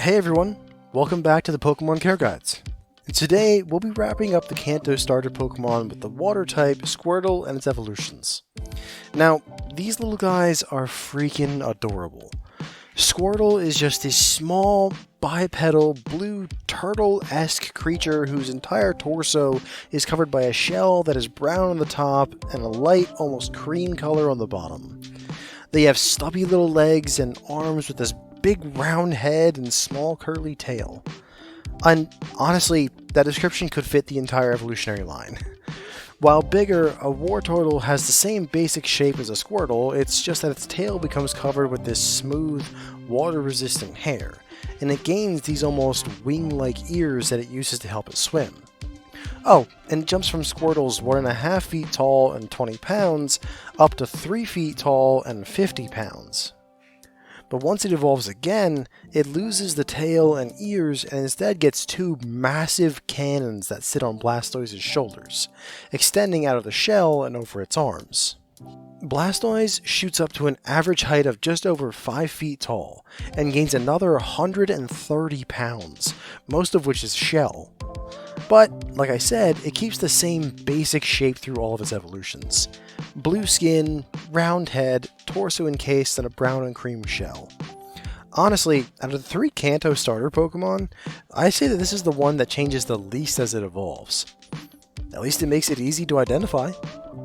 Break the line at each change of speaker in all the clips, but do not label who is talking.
Hey everyone, welcome back to the Pokemon Care Guides. And today we'll be wrapping up the Kanto starter Pokemon with the water type Squirtle and its evolutions. Now, these little guys are freaking adorable. Squirtle is just this small, bipedal, blue turtle-esque creature whose entire torso is covered by a shell that is brown on the top and a light, almost cream color on the bottom. They have stubby little legs and arms with this big round head and small curly tail. And honestly, that description could fit the entire evolutionary line. While bigger, a Wartortle has the same basic shape as a Squirtle, it's just that its tail becomes covered with this smooth, water-resistant hair, and it gains these almost wing-like ears that it uses to help it swim. Oh, and it jumps from Squirtles 1.5 feet tall and 20 pounds up to 3 feet tall and 50 pounds. But once it evolves again, it loses the tail and ears and instead gets two massive cannons that sit on Blataoises' shoulders, extending out of the shell and over its arms. Blataoises shoots up to an average height of just over 5 feet tall, and gains another 130 pounds, most of which is shell. But, like I said, it keeps the same basic shape through all of its evolutions. Blue skin, round head, torso encased in a brown and cream shell. Honestly, out of the 3 Kanto starter Pokemon, I say that this is the one that changes the least as it evolves. At least it makes it easy to identify.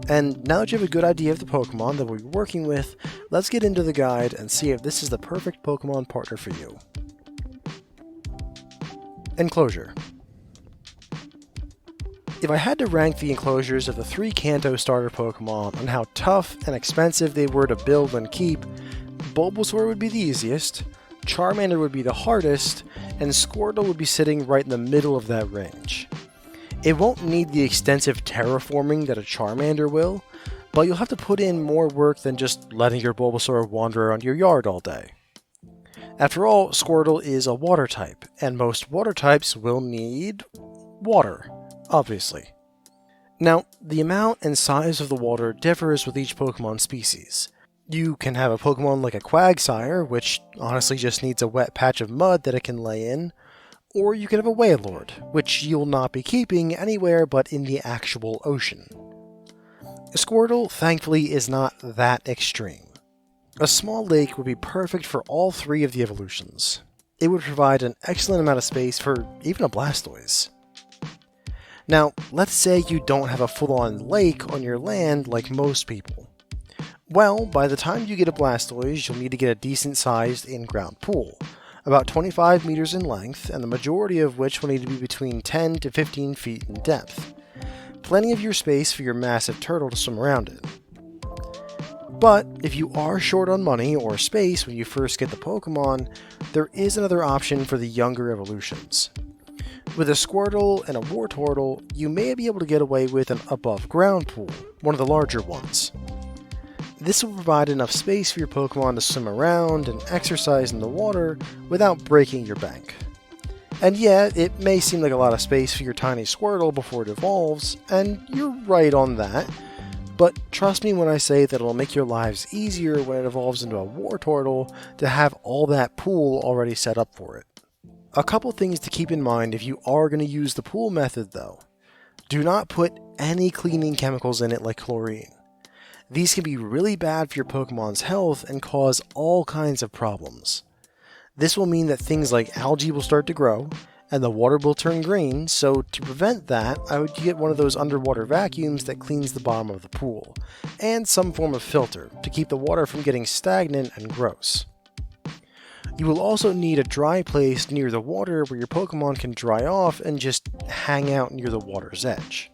And now that you have a good idea of the Pokemon that we'll be working with, let's get into the guide and see if this is the perfect Pokemon partner for you. Enclosure. If I had to rank the enclosures of the 3 Kanto starter Pokemon on how tough and expensive they were to build and keep, Bulbasaur would be the easiest, Charmander would be the hardest, and Squirtle would be sitting right in the middle of that range. It won't need the extensive terraforming that a Charmander will, but you'll have to put in more work than just letting your Bulbasaur wander around your yard all day. After all, Squirtle is a water type, and most water types will need water. Obviously. Now, the amount and size of the water differs with each Pokemon species. You can have a Pokemon like a Quagsire, which honestly just needs a wet patch of mud that it can lay in, or you can have a Wailord, which you'll not be keeping anywhere but in the actual ocean. Squirtle, thankfully, is not that extreme. A small lake would be perfect for all 3 of the evolutions. It would provide an excellent amount of space for even a Blastoise. Now, let's say you don't have a full-on lake on your land like most people. Well, by the time you get a Blastoise, you'll need to get a decent-sized in-ground pool, about 25 meters in length, and the majority of which will need to be between 10 to 15 feet in depth. Plenty of your space for your massive turtle to swim around in. But if you are short on money or space when you first get the Pokemon, there is another option for the younger evolutions. With a Squirtle and a Wartortle, you may be able to get away with an above-ground pool, one of the larger ones. This will provide enough space for your Pokemon to swim around and exercise in the water without breaking your bank. And yeah, it may seem like a lot of space for your tiny Squirtle before it evolves, and you're right on that, but trust me when I say that it'll make your lives easier when it evolves into a Wartortle to have all that pool already set up for it. A couple things to keep in mind if you are going to use the pool method though. Do not put any cleaning chemicals in it like chlorine. These can be really bad for your Pokemon's health and cause all kinds of problems. This will mean that things like algae will start to grow, and the water will turn green, so to prevent that, I would get one of those underwater vacuums that cleans the bottom of the pool, and some form of filter to keep the water from getting stagnant and gross. You will also need a dry place near the water where your Pokemon can dry off and just hang out near the water's edge.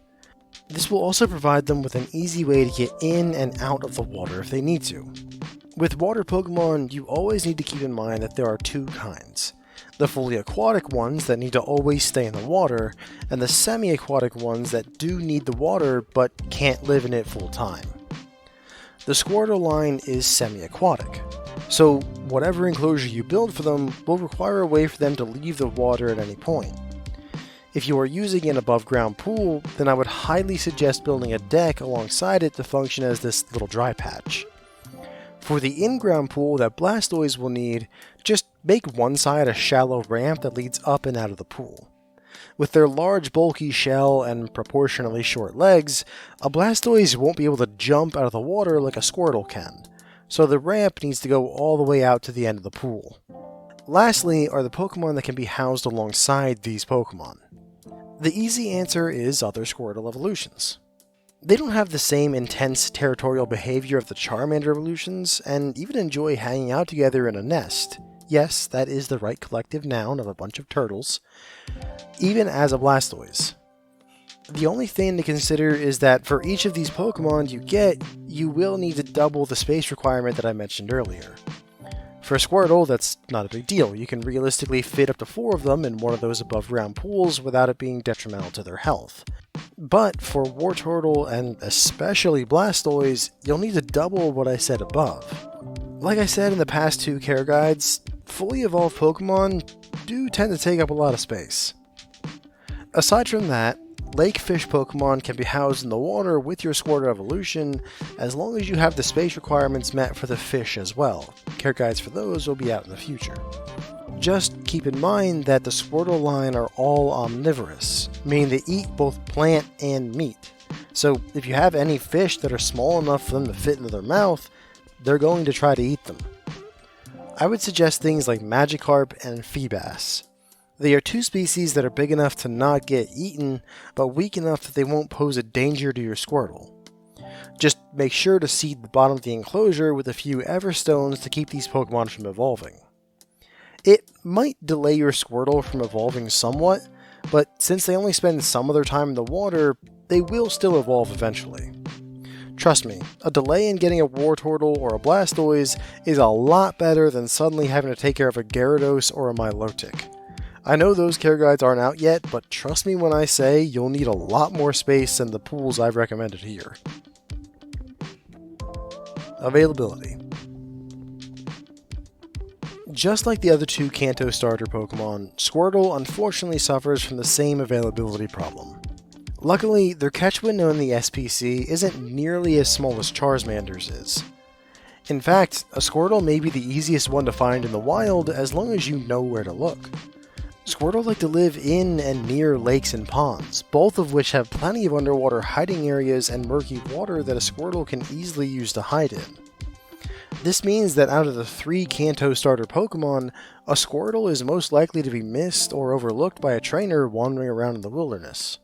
This will also provide them with an easy way to get in and out of the water if they need to. With water Pokemon, you always need to keep in mind that there are 2 kinds. The fully aquatic ones that need to always stay in the water, and the semi-aquatic ones that do need the water but can't live in it full time. The Squirtle line is semi-aquatic, so whatever enclosure you build for them will require a way for them to leave the water at any point. If you are using an above-ground pool, then I would highly suggest building a deck alongside it to function as this little dry patch. For the in-ground pool that Blastoise will need, just make one side a shallow ramp that leads up and out of the pool. With their large bulky shell and proportionally short legs, a Blastoise won't be able to jump out of the water like a Squirtle can, so the ramp needs to go all the way out to the end of the pool. Lastly are the Pokemon that can be housed alongside these Pokemon. The easy answer is other Squirtle evolutions. They don't have the same intense territorial behavior of the Charmander evolutions, and even enjoy hanging out together in a nest. Yes, that is the right collective noun of a bunch of turtles, even as a Blastoise. The only thing to consider is that for each of these Pokemon you get, you will need to double the space requirement that I mentioned earlier. For Squirtle, that's not a big deal. You can realistically fit up to 4 of them in one of those above ground pools without it being detrimental to their health. But for Wartortle and especially Blastoise, you'll need to double what I said above. Like I said in the past 2 care guides, fully evolved Pokemon do tend to take up a lot of space. Aside from that, lake fish Pokemon can be housed in the water with your Squirtle evolution as long as you have the space requirements met for the fish as well. Care guides for those will be out in the future. Just keep in mind that the Squirtle line are all omnivorous, meaning they eat both plant and meat. So if you have any fish that are small enough for them to fit into their mouth, they're going to try to eat them. I would suggest things like Magikarp and Feebas. They are 2 species that are big enough to not get eaten, but weak enough that they won't pose a danger to your Squirtle. Just make sure to seed the bottom of the enclosure with a few Everstones to keep these Pokemon from evolving. It might delay your Squirtle from evolving somewhat, but since they only spend some of their time in the water, they will still evolve eventually. Trust me, a delay in getting a Wartortle or a Blastoise is a lot better than suddenly having to take care of a Gyarados or a Milotic. I know those care guides aren't out yet, but trust me when I say you'll need a lot more space than the pools I've recommended here. Availability. Just like the other 2 Kanto starter Pokemon, Squirtle unfortunately suffers from the same availability problem. Luckily, their catch window in the SPC isn't nearly as small as Charmander's is. In fact, a Squirtle may be the easiest one to find in the wild as long as you know where to look. Squirtle like to live in and near lakes and ponds, both of which have plenty of underwater hiding areas and murky water that a Squirtle can easily use to hide in. This means that out of the 3 Kanto starter Pokemon, a Squirtle is most likely to be missed or overlooked by a trainer wandering around in the wilderness.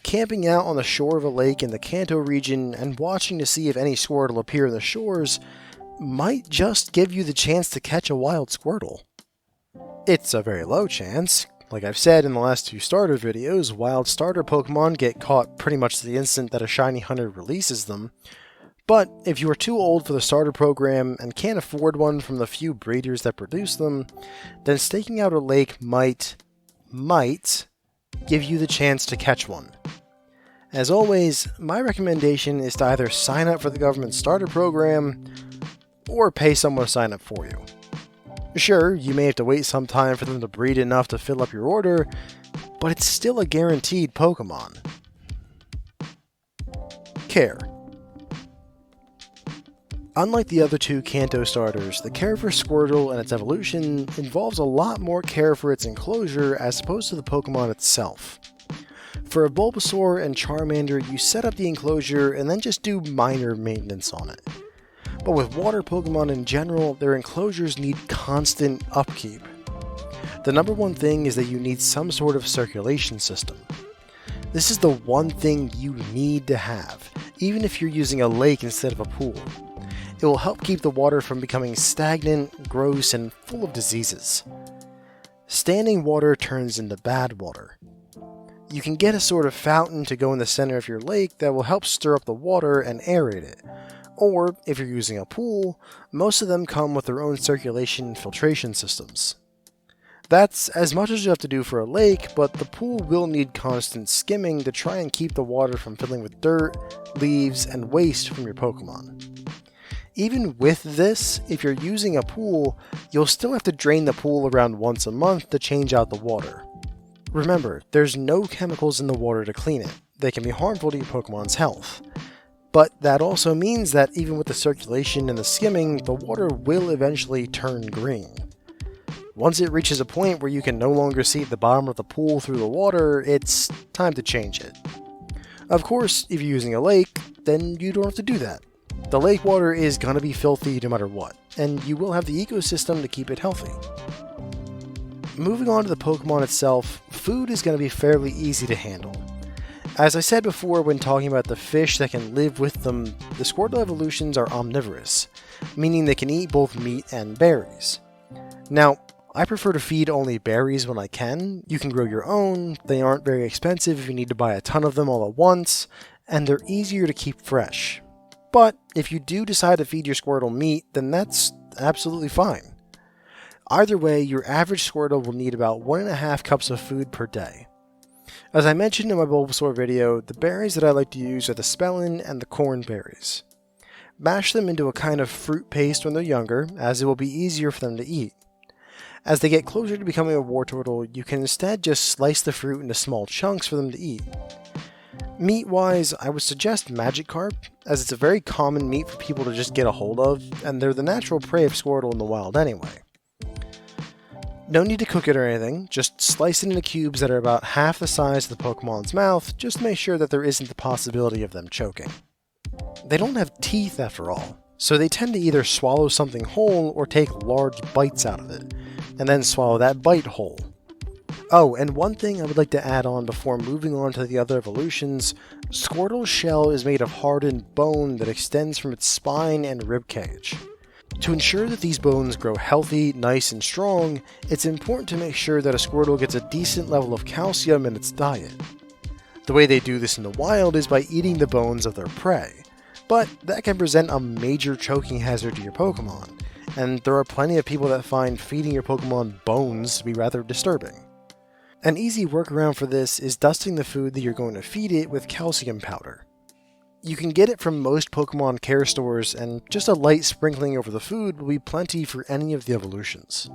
Camping out on the shore of a lake in the Kanto region and watching to see if any Squirtle appear in the shores might just give you the chance to catch a wild Squirtle. It's a very low chance. Like I've said in the last 2 starter videos, wild starter Pokemon get caught pretty much the instant that a shiny hunter releases them. But if you are too old for the starter program and can't afford one from the few breeders that produce them, then staking out a lake might give you the chance to catch one. As always, my recommendation is to either sign up for the government starter program or pay someone to sign up for you. Sure, you may have to wait some time for them to breed enough to fill up your order, but it's still a guaranteed Pokemon. Care. Unlike the other 2 Kanto starters, the care for Squirtle and its evolution involves a lot more care for its enclosure as opposed to the Pokemon itself. For a Bulbasaur and Charmander, you set up the enclosure and then just do minor maintenance on it. But with water Pokemon in general, their enclosures need constant upkeep. The number one thing is that you need some sort of circulation system. This is the one thing you need to have, even if you're using a lake instead of a pool. It will help keep the water from becoming stagnant, gross, and full of diseases. Standing water turns into bad water. You can get a sort of fountain to go in the center of your lake that will help stir up the water and aerate it. Or, if you're using a pool, most of them come with their own circulation and filtration systems. That's as much as you have to do for a lake, but the pool will need constant skimming to try and keep the water from filling with dirt, leaves, and waste from your Pokemon. Even with this, if you're using a pool, you'll still have to drain the pool around once a month to change out the water. Remember, there's no chemicals in the water to clean it. They can be harmful to your Pokemon's health. But that also means that even with the circulation and the skimming, the water will eventually turn green. Once it reaches a point where you can no longer see the bottom of the pool through the water, it's time to change it. Of course, if you're using a lake, then you don't have to do that. The lake water is going to be filthy no matter what, and you will have the ecosystem to keep it healthy. Moving on to the Pokemon itself, food is going to be fairly easy to handle. As I said before when talking about the fish that can live with them, the Squirtle evolutions are omnivorous, meaning they can eat both meat and berries. Now, I prefer to feed only berries when I can. You can grow your own, they aren't very expensive if you need to buy a ton of them all at once, and they're easier to keep fresh. But if you do decide to feed your Squirtle meat, then that's absolutely fine. Either way, your average Squirtle will need about 1.5 cups of food per day. As I mentioned in my Bulbasaur video, the berries that I like to use are the Spellin and the corn berries. Mash them into a kind of fruit paste when they're younger, as it will be easier for them to eat. As they get closer to becoming a Wartortle, you can instead just slice the fruit into small chunks for them to eat. Meat-wise, I would suggest Magikarp, as it's a very common meat for people to just get a hold of, and they're the natural prey of Squirtle in the wild anyway. No need to cook it or anything, just slice it into cubes that are about half the size of the Pokemon's mouth, just to make sure that there isn't the possibility of them choking. They don't have teeth after all, so they tend to either swallow something whole or take large bites out of it, and then swallow that bite whole. Oh, and one thing I would like to add on before moving on to the other evolutions, Squirtle's shell is made of hardened bone that extends from its spine and ribcage. To ensure that these bones grow healthy, nice, and strong, it's important to make sure that a Squirtle gets a decent level of calcium in its diet. The way they do this in the wild is by eating the bones of their prey, but that can present a major choking hazard to your Pokemon, and there are plenty of people that find feeding your Pokemon bones to be rather disturbing. An easy workaround for this is dusting the food that you're going to feed it with calcium powder. You can get it from most Pokemon care stores, and just a light sprinkling over the food will be plenty for any of the evolutions.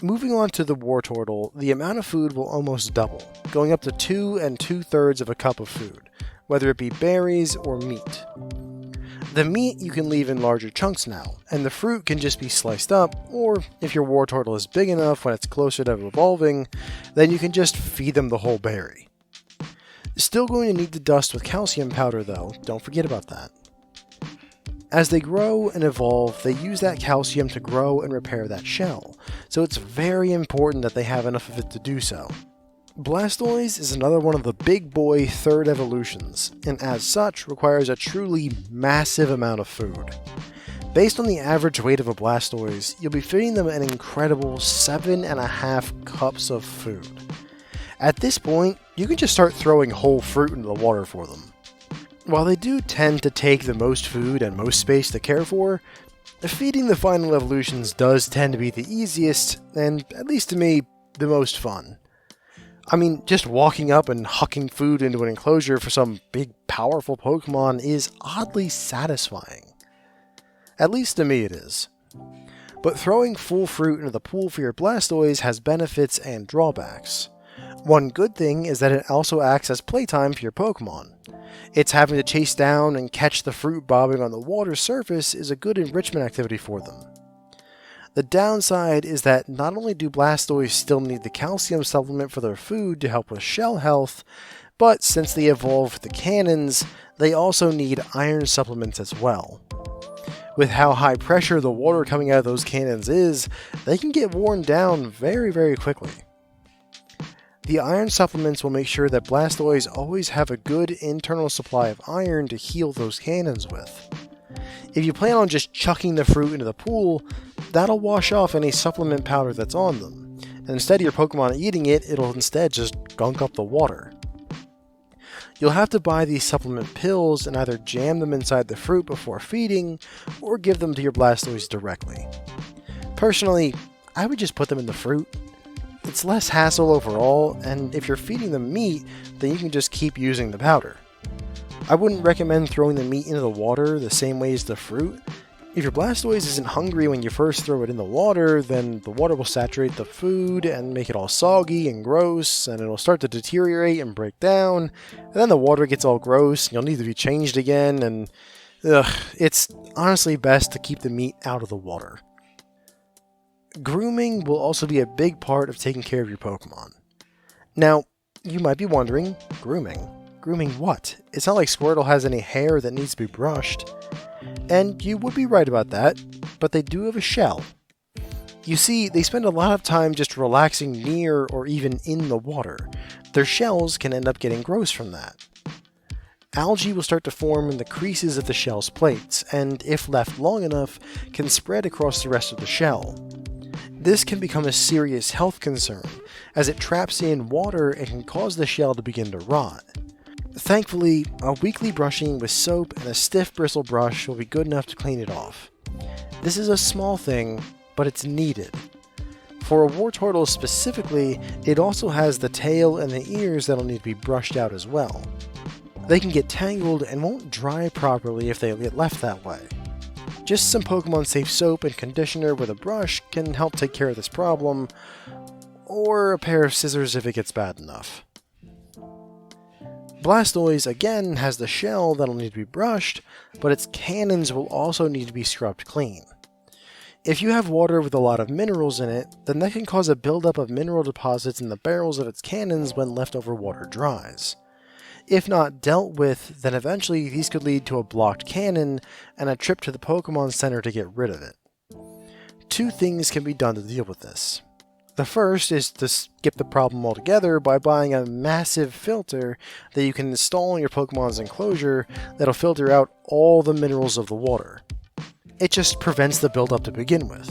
Moving on to the Wartortle, the amount of food will almost double, going up to 2 2/3 of a cup of food, whether it be berries or meat. The meat you can leave in larger chunks now, and the fruit can just be sliced up, or if your Wartortle is big enough when it's closer to evolving, then you can just feed them the whole berry. Still going to need to dust with calcium powder though, don't forget about that. As they grow and evolve, they use that calcium to grow and repair that shell, so it's very important that they have enough of it to do so. Blataoises is another one of the big boy third evolutions, and as such requires a truly massive amount of food. Based on the average weight of a Blataoise, you'll be feeding them an incredible 7.5 cups of food. At this point, you can just start throwing whole fruit into the water for them. While they do tend to take the most food and most space to care for, feeding the final evolutions does tend to be the easiest, and at least to me, the most fun. I mean, just walking up and hucking food into an enclosure for some big, powerful Pokemon is oddly satisfying. At least to me it is. But throwing full fruit into the pool for your Blataoise has benefits and drawbacks. One good thing is that it also acts as playtime for your Pokemon. It's having to chase down and catch the fruit bobbing on the water's surface is a good enrichment activity for them. The downside is that not only do Blataoises still need the calcium supplement for their food to help with shell health, but since they evolved with the cannons, they also need iron supplements as well. With how high pressure the water coming out of those cannons is, they can get worn down very, very quickly. The iron supplements will make sure that Blataoises always have a good internal supply of iron to heal those cannons with. If you plan on just chucking the fruit into the pool, that'll wash off any supplement powder that's on them, and instead of your Pokemon eating it, it'll instead just gunk up the water. You'll have to buy these supplement pills and either jam them inside the fruit before feeding, or give them to your Blataoise directly. Personally, I would just put them in the fruit. It's less hassle overall, and if you're feeding them meat, then you can just keep using the powder. I wouldn't recommend throwing the meat into the water the same way as the fruit. If your Blastoise isn't hungry when you first throw it in the water, then the water will saturate the food and make it all soggy and gross, and it'll start to deteriorate and break down, and then the water gets all gross, and you'll need to be changed again, and it's honestly best to keep the meat out of the water. Grooming will also be a big part of taking care of your Pokemon. Now, you might be wondering, grooming? Grooming what? It's not like Squirtle has any hair that needs to be brushed. And you would be right about that, but they do have a shell. You see, they spend a lot of time just relaxing near or even in the water. Their shells can end up getting gross from that. Algae will start to form in the creases of the shell's plates, and if left long enough, can spread across the rest of the shell. This can become a serious health concern, as it traps in water and can cause the shell to begin to rot. Thankfully, a weekly brushing with soap and a stiff bristle brush will be good enough to clean it off. This is a small thing, but it's needed. For a Wartortle specifically, it also has the tail and the ears that'll need to be brushed out as well. They can get tangled and won't dry properly if they get left that way. Just some Pokemon safe soap and conditioner with a brush can help take care of this problem, or a pair of scissors if it gets bad enough. Blastoise again has the shell that'll need to be brushed, but its cannons will also need to be scrubbed clean. If you have water with a lot of minerals in it, then that can cause a buildup of mineral deposits in the barrels of its cannons when leftover water dries. If not dealt with, then eventually these could lead to a blocked cannon and a trip to the Pokemon Center to get rid of it. Two things can be done to deal with this. The first is to skip the problem altogether by buying a massive filter that you can install in your Pokemon's enclosure that'll filter out all the minerals of the water. It just prevents the buildup to begin with.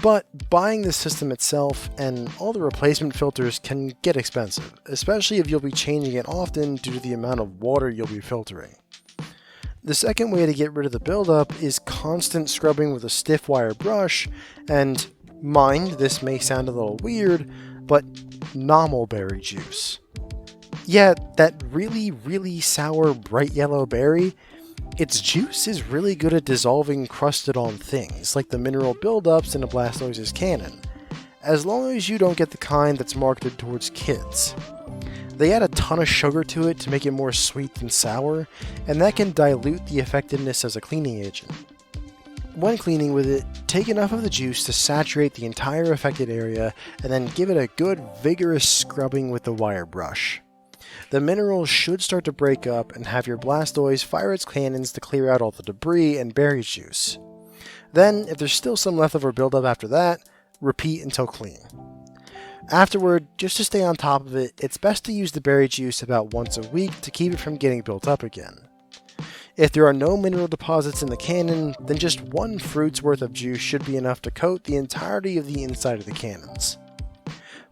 But buying the system itself and all the replacement filters can get expensive, especially if you'll be changing it often due to the amount of water you'll be filtering. The second way to get rid of the buildup is constant scrubbing with a stiff wire brush, and mind, this may sound a little weird, but normal berry juice. Yeah, that really sour bright yellow berry, its juice is really good at dissolving crusted on things, like the mineral buildups in a Blastoise's cannon, as long as you don't get the kind that's marketed towards kids. They add a ton of sugar to it to make it more sweet than sour, and that can dilute the effectiveness as a cleaning agent. When cleaning with it, take enough of the juice to saturate the entire affected area, and then give it a good vigorous scrubbing with the wire brush. The minerals should start to break up and have your Blastoise fire its cannons to clear out all the debris and berry juice. Then, if there's still some leftover buildup after that, repeat until clean. Afterward, just to stay on top of it, it's best to use the berry juice about once a week to keep it from getting built up again. If there are no mineral deposits in the cannon, then just one fruit's worth of juice should be enough to coat the entirety of the inside of the cannons.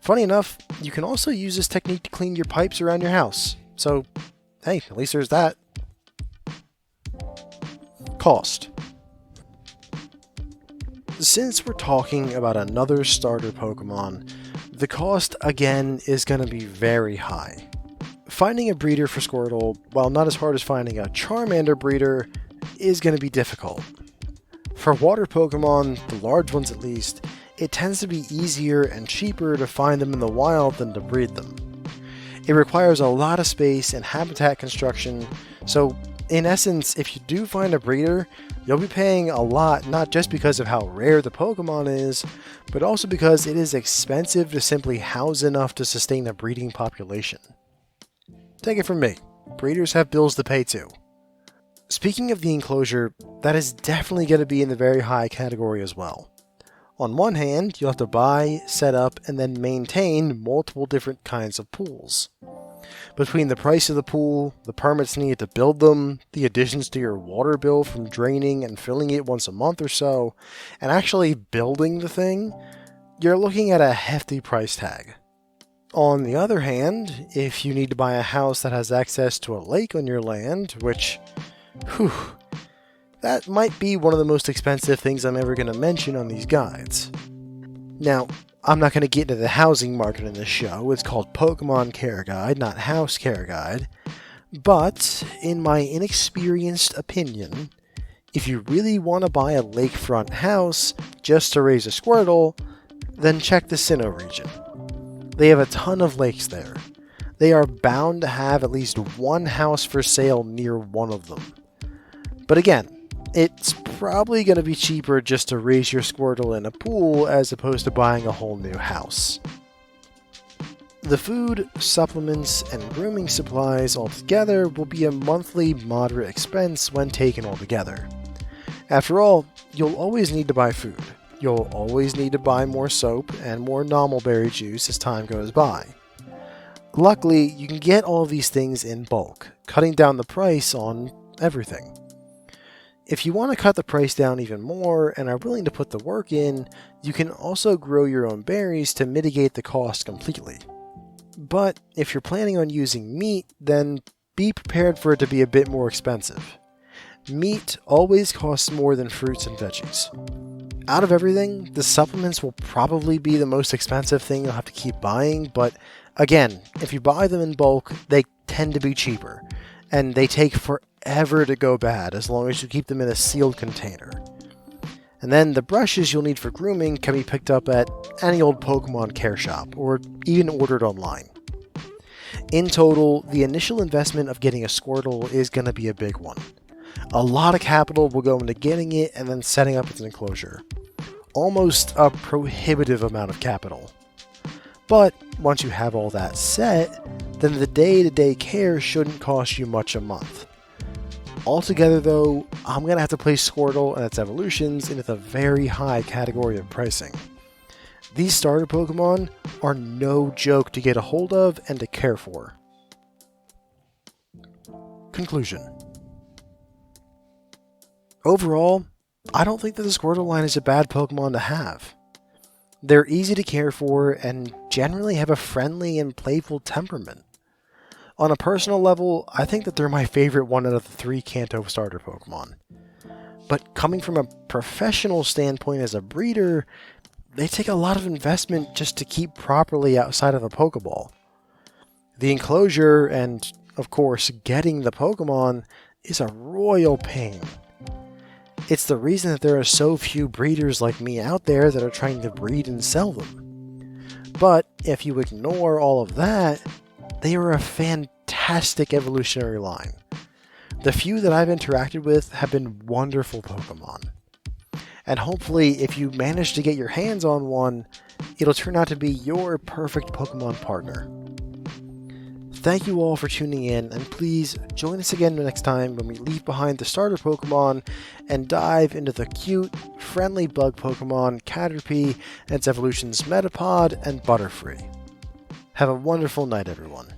Funny enough, you can also use this technique to clean your pipes around your house, so hey, at least there's that. Cost. Since we're talking about another starter Pokemon, the cost again is going to be very high. Finding a breeder for Squirtle, while not as hard as finding a Charmander breeder, is going to be difficult. For water Pokemon, the large ones at least, it tends to be easier and cheaper to find them in the wild than to breed them. It requires a lot of space and habitat construction, so in essence, if you do find a breeder, you'll be paying a lot not just because of how rare the Pokemon is, but also because it is expensive to simply house enough to sustain a breeding population. Take it from me, breeders have bills to pay too. Speaking of the enclosure, that is definitely going to be in the very high category as well. On one hand, you'll have to buy, set up, and then maintain multiple different kinds of pools. Between the price of the pool, the permits needed to build them, the additions to your water bill from draining and filling it once a month or so, and actually building the thing, you're looking at a hefty price tag. On the other hand, if you need to buy a house that has access to a lake on your land, which, that might be one of the most expensive things I'm ever going to mention on these guides. Now, I'm not going to get into the housing market in this show, it's called Pokemon Care Guide, not House Care Guide, but, in my inexperienced opinion, If you really want to buy a lakefront house just to raise a Squirtle, then check the Sinnoh region. They have a ton of lakes there. They are bound to have at least one house for sale near one of them. But again, it's probably going to be cheaper just to raise your Squirtle in a pool as opposed to buying a whole new house. The food, supplements, and grooming supplies altogether will be a monthly moderate expense when taken all together. After all, you'll always need to buy food. You'll always need to buy more soap and more normal berry juice as time goes by. Luckily, you can get all of these things in bulk, cutting down the price on everything. If you want to cut the price down even more and are willing to put the work in, you can also grow your own berries to mitigate the cost completely. But if you're planning on using meat, then be prepared for it to be a bit more expensive. Meat always costs more than fruits and veggies. Out of everything, the supplements will probably be the most expensive thing you'll have to keep buying, but again, if you buy them in bulk, they tend to be cheaper, and they take forever to go bad as long as you keep them in a sealed container. And then the brushes you'll need for grooming can be picked up at any old Pokemon care shop, or even ordered online. In total, the initial investment of getting a Squirtle is going to be a big one. A lot of capital will go into getting it and then setting up its enclosure. Almost a prohibitive amount of capital. But once you have all that set, then the day-to-day care shouldn't cost you much a month. Altogether though, I'm going to have to place Squirtle and its evolutions into the very high category of pricing. These starter Pokemon are no joke to get a hold of and to care for. Conclusion. Overall, I don't think that the Squirtle line is a bad Pokemon to have. They're easy to care for and generally have a friendly and playful temperament. On a personal level, I think that they're my favorite one out of the 3 Kanto starter Pokemon. But coming from a professional standpoint as a breeder, they take a lot of investment just to keep properly outside of a Pokeball. The enclosure and, of course, getting the Pokemon is a royal pain. It's the reason that there are so few breeders like me out there that are trying to breed and sell them. But if you ignore all of that, they are a fantastic evolutionary line. The few that I've interacted with have been wonderful Pokemon. And hopefully, if you manage to get your hands on one, it'll turn out to be your perfect Pokemon partner. Thank you all for tuning in, and please join us again next time when we leave behind the starter Pokemon and dive into the cute, friendly bug Pokemon Caterpie and its evolutions Metapod and Butterfree. Have a wonderful night, everyone.